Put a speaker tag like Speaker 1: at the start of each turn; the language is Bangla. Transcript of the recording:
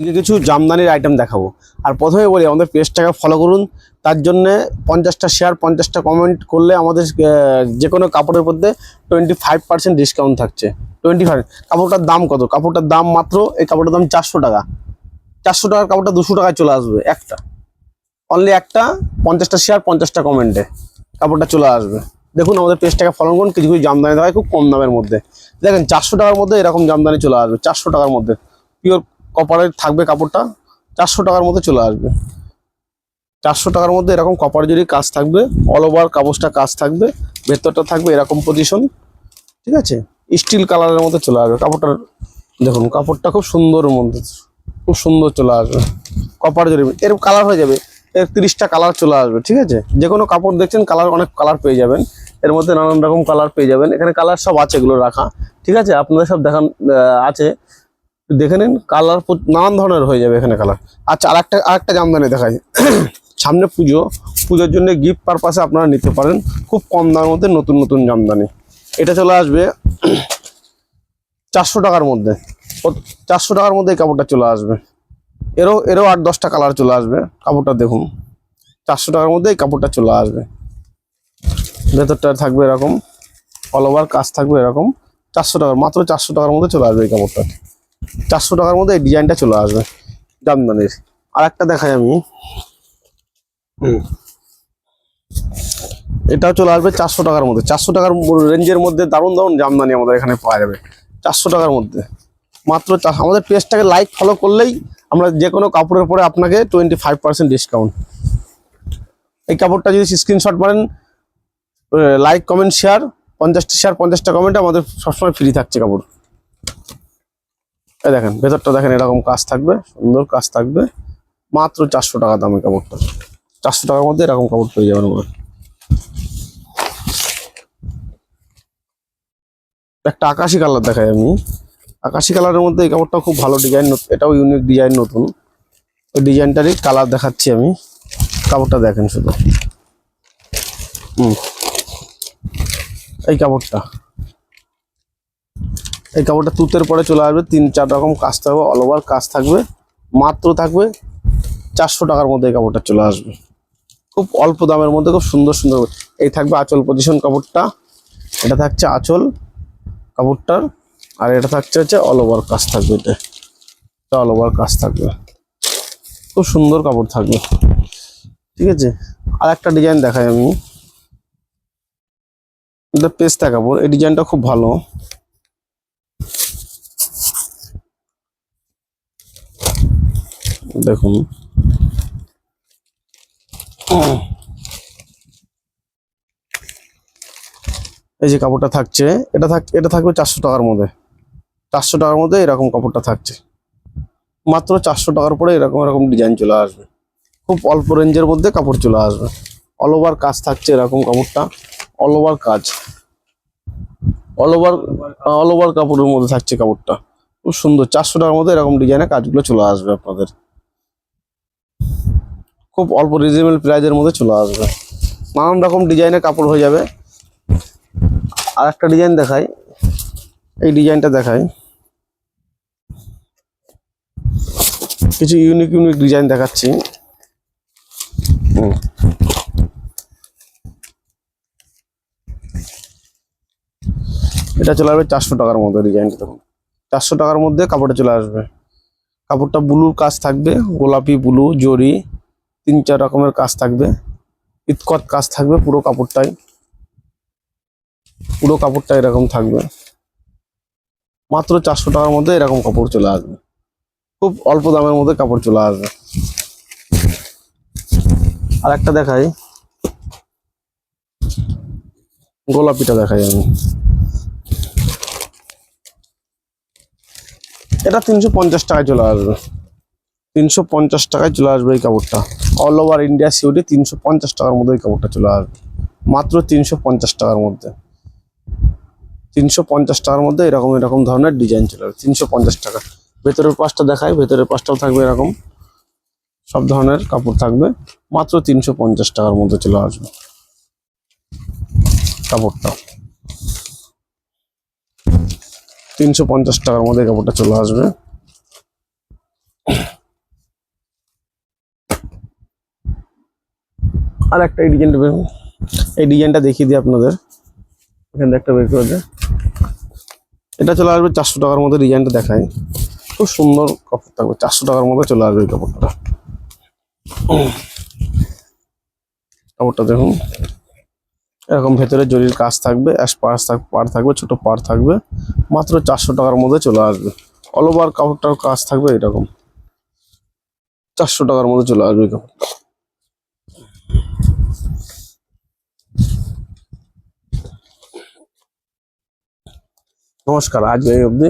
Speaker 1: কিছু জামদানির আইটেম দেখাবো। আর প্রথমে বলি আমাদের পেজটাকে ফলো করুন। তার জন্যে 50টা শেয়ার 50টা কমেন্ট করলে আমাদের যে কোনো কাপড়ের মধ্যে 25% ডিসকাউন্ট থাকছে। 25। কাপড়টার দাম কত? কাপড়টার দাম মাত্র, এই কাপড়টার দাম 400 টাকা। 400 টাকার কাপড়টা 200 টাকায় চলে আসবে। একটা অনলি একটা 50টা শেয়ার 50টা কমেন্টে কাপড়টা চলে আসবে। দেখুন আমাদের পেজটাকে ফলো করুন। কিছু কিছু জামদানি দেখায় খুব কম দামের মধ্যে। দেখেন 400 টাকার মধ্যে এরকম জামদানি চলে আসবে। 400 টাকার মধ্যে পিওর কপারের থাকবে কাপড়টা। 400 টাকার মধ্যে চলে আসবে। 400 টাকার মধ্যে এরকম কপার জরি কাজ থাকবে। অল ওভার কাগজটা কাজ থাকবে। ভেতরটা থাকবে এরকম পজিশন, ঠিক আছে। স্টিল কালারের মধ্যে চলে আসবে কাপড়টার। দেখুন কাপড়টা খুব সুন্দরের মধ্যে, খুব সুন্দর চলে আসবে। কপার জরি এর কালার হয়ে যাবে, এর 30টা কালার চলে আসবে, ঠিক আছে। যে কোনো কাপড় দেখছেন কালার, অনেক কালার পেয়ে যাবেন। এর মধ্যে নানান রকম কালার পেয়ে যাবেন। এখানে কালার সব আছে, এগুলো রাখা, ঠিক আছে। আপনাদের সব দেখান আছে, দেখে নিন। কালার নানান ধরনের হয়ে যাবে এখানে কালার। আচ্ছা, আরেকটা জামদানি দেখাই। সামনে পুজো, পুজোর জন্য গিফট পারপাসে আপনারা নিতে পারেন খুব কম দামের মধ্যে নতুন নতুন জামদানি। এটা চলে আসবে 400 টাকার মধ্যে। 400 টাকার মধ্যে এই কাপড়টা চলে আসবে। এরও 8-10টা কালার চলে আসবে। কাপড়টা দেখুন, 400 টাকার মধ্যে এই কাপড়টা চলে আসবে। ভেতরটা থাকবে এরকম, অল ওভার কাজ থাকবে এরকম। 400 টাকার, মাত্র 400 টাকার মধ্যে চলে আসবে এই কাপড়টা। 400 টাকার মধ্যে এই ডিজাইনটা চলে আসবে জামদানির। আর একটা দেখাই আমি, এটাও চলে আসবে 400 টাকার মধ্যে। 400 টাকার রেঞ্জের মধ্যে দারুণ দারুণ জামদানি আমাদের এখানে পাওয়া যাবে 400 টাকার মধ্যে মাত্র। আমাদের পেজটাকে লাইক ফলো করলেই আমরা যে কোনো কাপড়ের পরে আপনাকে 25% ডিসকাউন্ট। এই কাপড়টা যদি স্ক্রিনশট মারেন, লাইক কমেন্ট শেয়ার, 50টা শেয়ার 50টা কমেন্ট, আমাদের সবসময় ফ্রি থাকছে কাপড়। এই দেখেন ভেতরটা দেখেন, এরকম কাজ থাকবে, সুন্দর কাজ থাকবে। মাত্র 400 টাকা দামে কাপড়টা। 400 টাকার মধ্যে এরকম কাপড় পেয়ে যাবেন আমরা। একটা আকাশি কালার দেখাই আমি। আকাশি কালারের মধ্যে এই কাপড়টা খুব ভালো ডিজাইন, এটাও ইউনিক ডিজাইন, নতুন। ওই ডিজাইনটারই কালার দেখাচ্ছি আমি। কাপড়টা দেখেন শুধু। এই কাপড়টা, এই কাপড়টা তুতের পরে চলে আসবে। 3-4 রকম কাজ থাকবে, অল ওভার কাজ থাকবে। মাত্র থাকবে 400 টাকার মধ্যে এই কাপড়টা চলে আসবে। খুব অল্প দামের মধ্যে খুব সুন্দর সুন্দর। এই থাকবে আঁচল পজিশন কাপড়টা। এটা থাকছে আঁচল কাপড়টার। আর এটা থাকছে হচ্ছে অল ওভার কাজ থাকবে। এটা অল ওভার কাজ থাকবে, খুব সুন্দর কাপড় থাকবে, ঠিক আছে। আর একটা ডিজাইন দেখাই আমি, এটা পেস্তা কাপড়। এই ডিজাইনটা খুব ভালো। দেখুন এই যে কাপড়টা থাকছে, এটা থাকবে 400 টাকার মধ্যে। 400 টাকার মধ্যে এরকম কাপড়টা থাকছে। মাত্র 400 টাকার পরে এরকম এরকম ডিজাইন চলে আসবে। খুব অল্প রেঞ্জের মধ্যে কাপড় চলে আসবে। অল ওভার কাজ থাকছে এরকম কাপড়টা। অল ওভার কাজ, অল ওভার কাপড়ের মধ্যে থাকছে কাপড়টা। খুব সুন্দর। 400 টাকার মধ্যে এরকম ডিজাইনের কাজগুলো চলে আসবে আপনাদের। খুব অল্প রিজনেবল প্রাইজের মধ্যে চলে আসবে। নানান রকম ডিজাইনের কাপড় হয়ে যাবে। আর একটা ডিজাইন দেখাই, এই ডিজাইনটা দেখাই। কিছু ইউনিক ইউনিক ডিজাইন দেখাচ্ছি। এটা চলে আসবে 400 টাকার মধ্যে। ডিজাইনটা দেখুন, 400 টাকার মধ্যে কাপড়টা চলে আসবে। কাপড়টা ব্লুর কাজ থাকবে, গোলাপি ব্লু জরি, 3-4 রকমের কাজ থাকবে। ইতকত কাজ থাকবে পুরো কাপড়টাই। পুরো কাপড়টা এরকম থাকবে। মাত্র 400 টাকার মধ্যে এরকম কাপড় চলে আসবে। খুব অল্প দামের মধ্যে কাপড় চলে আসবে। আর একটা দেখাই, গোলাপিটা দেখাই আমি। এটা 350 টাকায় চলে আসবে। 350 টাকায় চলে আসবে এই কাপড়টা। অল ওভার ইন্ডিয়া সিউটি 350 টাকার মধ্যে এই কাপড়টা চলে আসবে। মাত্র 350 টাকার মধ্যে। 350 টাকার মধ্যে এরকম এরকম ধরনের ডিজাইন চলে আসবে। 350 টাকা। ভেতরের পাশটা দেখাই, ভেতরের পাশটাও থাকবে এরকম, সব ধরনের কাপড় থাকবে। মাত্র 350 টাকার মধ্যে চলে আসবে কাপড়টা। 350 টাকার মধ্যে কাপড়টা চলে আসবে। আর একটা এই ডিজাইনটা এই ডিজাইনটা দেখিয়ে দিই আপনাদের, এখানে একটা বের করে দেয়। এটা চলে আসবে 400 টাকার মধ্যে, ডিজাইনটা দেখায়, খুব সুন্দর কাপড় থাকবে, 400 টাকার মধ্যে চলে আসবে এই কাপড়টা। কাপড়টা দেখুন, এরকম ভেতরে জরির কাজ থাকবে, পাড় থাকবে, ছোট পাড় থাকবে, মাত্র 400 টাকার মধ্যে চলে আসবে। অল ওভার কাপড়টার কাজ থাকবে এরকম, 400 টাকার মধ্যে চলে আসবে এই কাপড়টা। নমস্কার, আজ এই অবধি।